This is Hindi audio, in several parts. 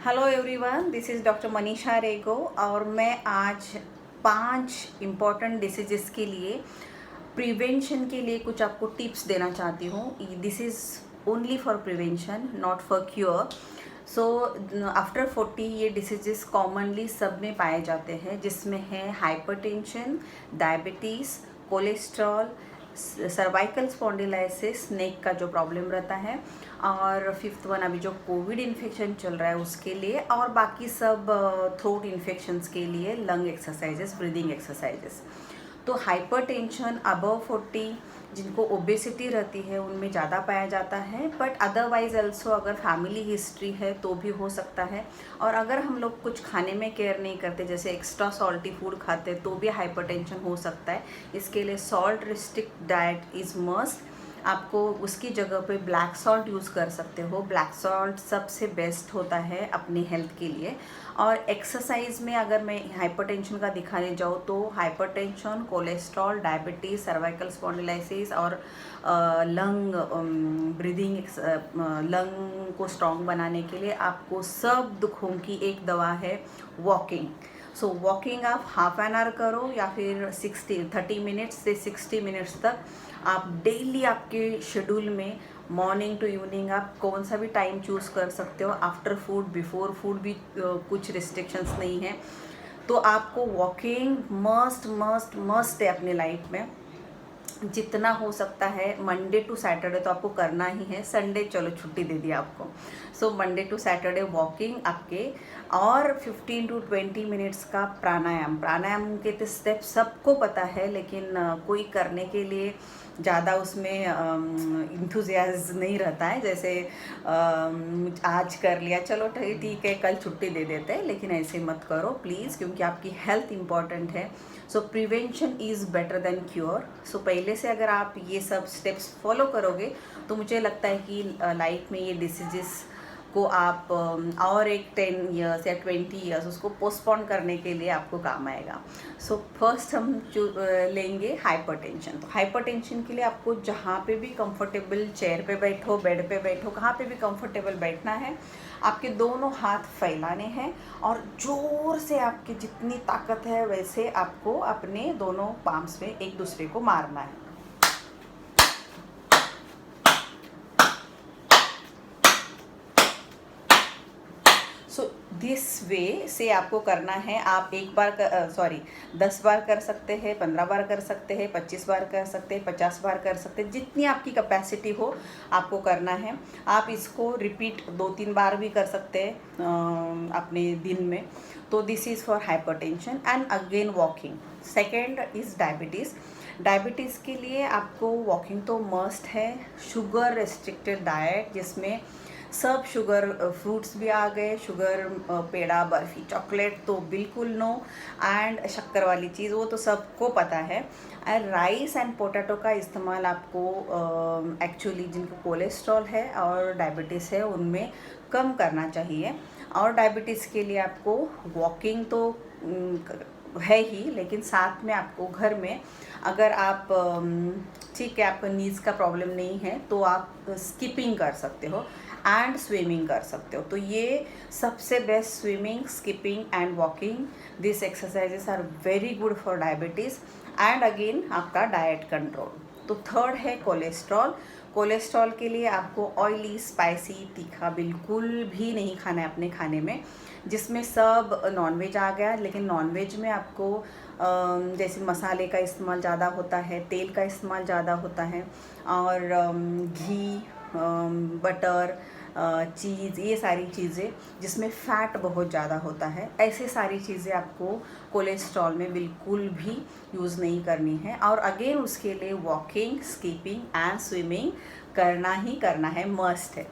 Hello everyone, this is doctor Manisha Rego और मैं आज 5 इम्पॉर्टेंट डिसीजेस के लिए प्रिवेंशन के लिए कुछ आपको टिप्स देना चाहती हूँ। This is only for prevention, not for cure. So after 40 ये डिसीजेस कॉमनली सब में पाए जाते हैं, जिसमें है hypertension, diabetes, cholesterol, cervical spondylosis, नेक का जो प्रॉब्लम रहता है, और फिफ्थ वन अभी जो कोविड इन्फेक्शन चल रहा है उसके लिए, और बाकी सब थ्रोट इन्फेक्शंस के लिए लंग एक्सरसाइजेस, ब्रीदिंग एक्सरसाइजेस। तो हाइपरटेंशन अबव 40 जिनको ओबेसिटी रहती है उनमें ज़्यादा पाया जाता है, बट अदरवाइज ऑल्सो अगर फैमिली हिस्ट्री है तो भी हो सकता है। और अगर हम लोग कुछ खाने में केयर नहीं करते, जैसे एक्स्ट्रा सॉल्टी फूड खाते, तो भी हाइपरटेंशन हो सकता है। इसके लिए salt restrict diet is must. आपको उसकी जगह पे ब्लैक सॉल्ट यूज़ कर सकते हो। ब्लैक सॉल्ट सबसे बेस्ट होता है अपनी हेल्थ के लिए। और एक्सरसाइज में अगर मैं हाइपरटेंशन का दिखाने जाऊँ तो hypertension, cholesterol, diabetes, cervical spondylosis और लंग ब्रीदिंग, लंग को स्ट्रॉन्ग बनाने के लिए आपको सब दुखों की एक दवा है, वॉकिंग। सो वॉकिंग आप हाफ एन आवर करो या फिर 30 मिनट्स से 60 मिनट्स तक आप डेली आपके शेड्यूल में मॉर्निंग टू इवनिंग आप कौन सा भी टाइम चूज़ कर सकते हो। आफ्टर फूड, बिफोर फूड भी कुछ रिस्ट्रिक्शंस नहीं है। तो आपको वॉकिंग मस्ट मस्ट मस्ट है अपने लाइफ में। जितना हो सकता है मंडे टू सैटरडे तो आपको करना ही है, संडे चलो छुट्टी दे दी आपको। So Monday to Saturday walking आपके, और 15 टू 20 मिनट्स का प्राणायाम के तो स्टेप सबको पता है, लेकिन कोई करने के लिए ज़्यादा उसमें इंथुजियाज नहीं रहता है। जैसे आज कर लिया, चलो ठीक है कल छुट्टी दे देते हैं, लेकिन ऐसे मत करो प्लीज़, क्योंकि आपकी हेल्थ इंपॉर्टेंट है। So prevention is better than cure. So पहले से अगर आप ये सब स्टेप्स फॉलो करोगे तो मुझे लगता है कि लाइफ में ये डिसीजेस को आप और एक 10 ईयर्स या 20 ईयर्स उसको पोस्टपोन करने के लिए आपको काम आएगा। सो फर्स्ट हम लेंगे हाइपरटेंशन। तो हाइपरटेंशन के लिए आपको जहाँ पे भी कंफर्टेबल, चेयर पे बैठो, बेड पे बैठो, कहाँ पे भी कंफर्टेबल बैठना है, आपके दोनों हाथ फैलाने हैं और ज़ोर से आपकी जितनी ताकत है वैसे आपको अपने दोनों पाम्स में एक दूसरे को मारना है। सो दिस वे से आपको करना है। आप एक बार 10 बार कर सकते हैं, 15 बार कर सकते हैं, 25 बार कर सकते हैं, 50 बार कर सकते हैं, जितनी आपकी कैपेसिटी हो आपको करना है। आप इसको रिपीट 2-3 बार भी कर सकते हैं अपने दिन में। तो this is for hypertension and again walking. Second is diabetes. Diabetes के लिए आपको वॉकिंग तो मस्ट है। शुगर रेस्ट्रिक्टेड डाइट, जिसमें सब शुगर फ्रूट्स भी आ गए, शुगर पेड़ा, बर्फ़ी, चॉकलेट तो बिल्कुल नो, एंड शक्कर वाली चीज़ वो तो सबको पता है। एंड राइस एंड पोटैटो का इस्तेमाल आपको एक्चुअली जिनको कोलेस्ट्रॉल है और डायबिटीज़ है उनमें कम करना चाहिए। और डायबिटीज़ के लिए आपको वॉकिंग तो है ही, लेकिन साथ में आपको घर में अगर आप ठीक है आपका नीज का प्रॉब्लम नहीं है तो आप स्किपिंग कर सकते हो एंड स्विमिंग कर सकते हो। तो ये सबसे best, swimming, skipping and walking, this exercises are very good for diabetes and again आपका डाइट कंट्रोल। तो थर्ड है कोलेस्ट्रॉल। कोलेस्ट्रॉल के लिए आपको ऑयली, स्पाइसी, तीखा बिल्कुल भी नहीं खाना है अपने खाने में, जिसमें सब नॉनवेज आ गया। लेकिन नॉनवेज में आपको जैसे मसाले का इस्तेमाल ज़्यादा होता है, तेल का इस्तेमाल ज़्यादा होता है, और घी, बटर, चीज़, ये सारी चीज़ें जिसमें फ़ैट बहुत ज़्यादा होता है, ऐसे सारी चीज़ें आपको कोलेस्ट्रॉल में बिल्कुल भी यूज़ नहीं करनी है। और अगेन उसके लिए वॉकिंग, स्कीपिंग एंड स्विमिंग करना ही करना है, मस्ट है।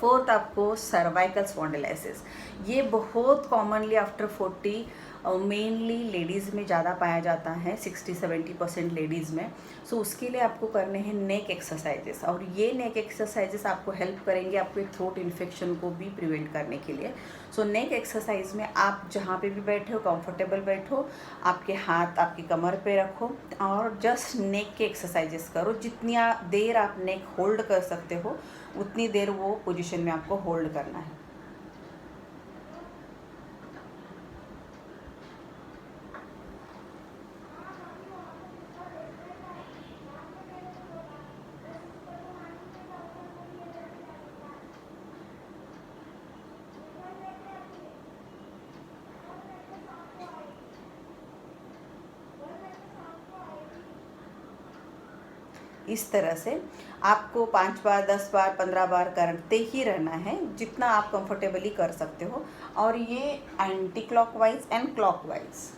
फोर्थ आपको सर्वाइकल स्पॉन्डिलाइसिस। ये बहुत कॉमनली आफ्टर 40 मेनली लेडीज़ में ज़्यादा पाया जाता है, 60-70% लेडीज़ में। सो उसके लिए आपको करने हैं नेक एक्सरसाइजेस, और ये नेक एक्सरसाइजेस आपको हेल्प करेंगे आपके थ्रोट इन्फेक्शन को भी प्रिवेंट करने के लिए। सो नेक एक्सरसाइज में आप जहाँ पे भी बैठे हो कंफर्टेबल बैठो, आपके हाथ आपकी कमर पे रखो और जस्ट नेक के एक्सरसाइजेस करो। जितनी देर आप नेक होल्ड कर सकते हो उतनी देर वो पोजीशन में आपको होल्ड करना है। इस तरह से आपको 5 बार 10 बार 15 बार करते ही रहना है, जितना आप कंफर्टेबली कर सकते हो। और ये एंटी क्लॉकवाइज एंड क्लॉकवाइज।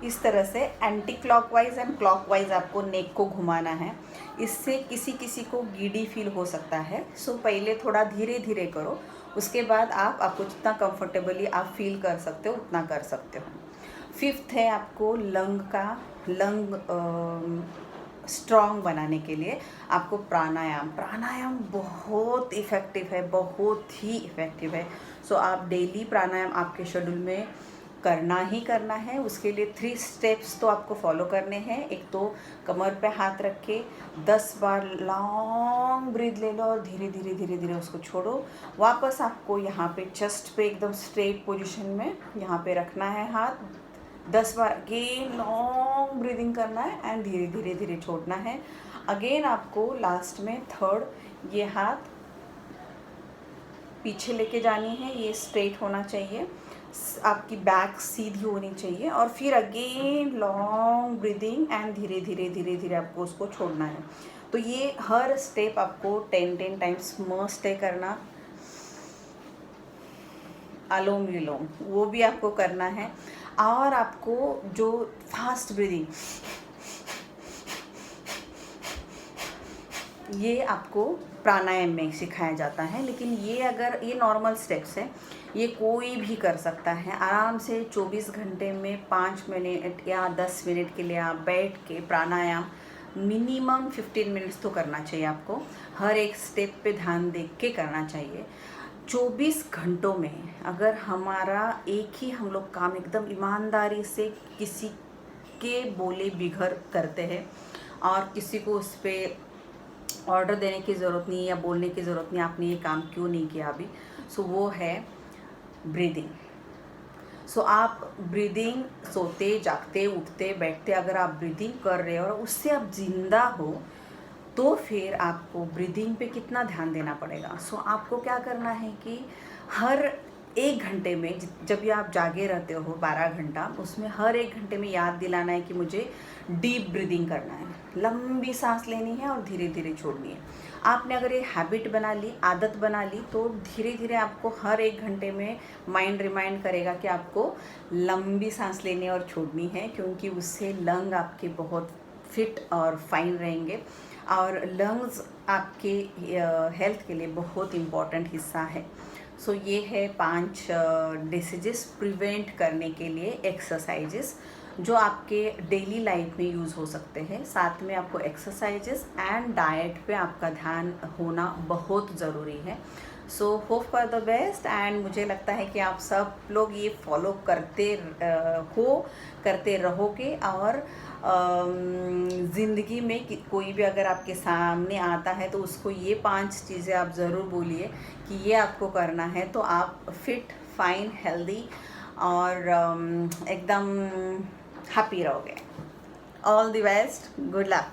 इस तरह से एंटी क्लॉकवाइज एंड क्लॉकवाइज आपको नेक को घुमाना है। इससे किसी किसी को गीडी फील हो सकता है, सो पहले थोड़ा धीरे धीरे करो, उसके बाद आपको जितना कंफर्टेबली आप फील कर सकते हो उतना कर सकते हो। फिफ्थ है आपको लंग स्ट्रॉन्ग बनाने के लिए आपको प्राणायाम बहुत इफ़ेक्टिव है, बहुत ही इफ़ेक्टिव है। सो आप डेली प्राणायाम आपके शेड्यूल में करना ही करना है। उसके लिए 3 स्टेप्स तो आपको फॉलो करने हैं। एक तो कमर पे हाथ रख के 10 बार लॉन्ग ब्रीथ ले लो और धीरे धीरे धीरे धीरे उसको छोड़ो। वापस आपको यहाँ पे चेस्ट पे एकदम स्ट्रेट पोजीशन में यहाँ पे रखना है हाथ, 10 बार अगेन लॉन्ग ब्रीदिंग करना है एंड धीरे धीरे धीरे छोड़ना है। अगेन आपको लास्ट में थर्ड ये हाथ पीछे लेके जानी है, ये स्ट्रेट होना चाहिए, आपकी बैक सीधी होनी चाहिए। और फिर अगेन लॉन्ग ब्रीदिंग एंड धीरे धीरे धीरे धीरे आपको उसको छोड़ना है। तो ये हर स्टेप आपको 10 टाइम्स मस्ट है करना। अनुलोम विलोम वो भी आपको करना है। और आपको जो फास्ट ब्रीदिंग ये आपको प्राणायाम में सिखाया जाता है, लेकिन ये नॉर्मल स्टेप्स है, ये कोई भी कर सकता है आराम से। 24 घंटे में 5 मिनट या 10 मिनट के लिए आप बैठ के प्राणायाम मिनिमम 15 मिनट्स तो करना चाहिए आपको। हर एक स्टेप पे ध्यान दे के करना चाहिए। 24 घंटों में अगर हमारा एक ही हम लोग काम एकदम ईमानदारी से किसी के बोले बिघर करते हैं और किसी को उस पर ऑर्डर देने की ज़रूरत नहीं या बोलने की ज़रूरत नहीं, आपने ये काम क्यों नहीं किया अभी, सो वो है ब्रीदिंग। सो आप ब्रीदिंग सोते जागते उठते बैठते अगर आप ब्रीदिंग कर रहे हो और उससे आप जिंदा हो तो फिर आपको ब्रीदिंग पे कितना ध्यान देना पड़ेगा। सो आपको क्या करना है कि हर 1 घंटे में जब भी आप जागे रहते हो 12 घंटा, उसमें हर 1 घंटे में याद दिलाना है कि मुझे डीप ब्रीदिंग करना है, लंबी सांस लेनी है और धीरे धीरे छोड़नी है। आपने अगर ये हैबिट बना ली, आदत बना ली, तो धीरे धीरे आपको हर 1 घंटे में माइंड रिमाइंड करेगा कि आपको लंबी सांस लेनी और छोड़नी है, क्योंकि उससे लंग आपके बहुत फिट और फाइन रहेंगे। और लंग्स आपके हेल्थ के लिए बहुत इम्पॉर्टेंट हिस्सा है। सो ये है 5 डिसीजेस प्रिवेंट करने के लिए एक्सरसाइजेस जो आपके डेली लाइफ में यूज़ हो सकते हैं। साथ में आपको एक्सरसाइजेस एंड डाइट पे आपका ध्यान होना बहुत ज़रूरी है। So hope for the best and मुझे लगता है कि आप सब लोग ये फॉलो करते रहोगे। और ज़िंदगी में कोई भी अगर आपके सामने आता है तो उसको ये 5 चीज़ें आप ज़रूर बोलिए कि ये आपको करना है, तो आप फिट फाइन हेल्दी और एकदम हैप्पी रहोगे। All the best, good luck.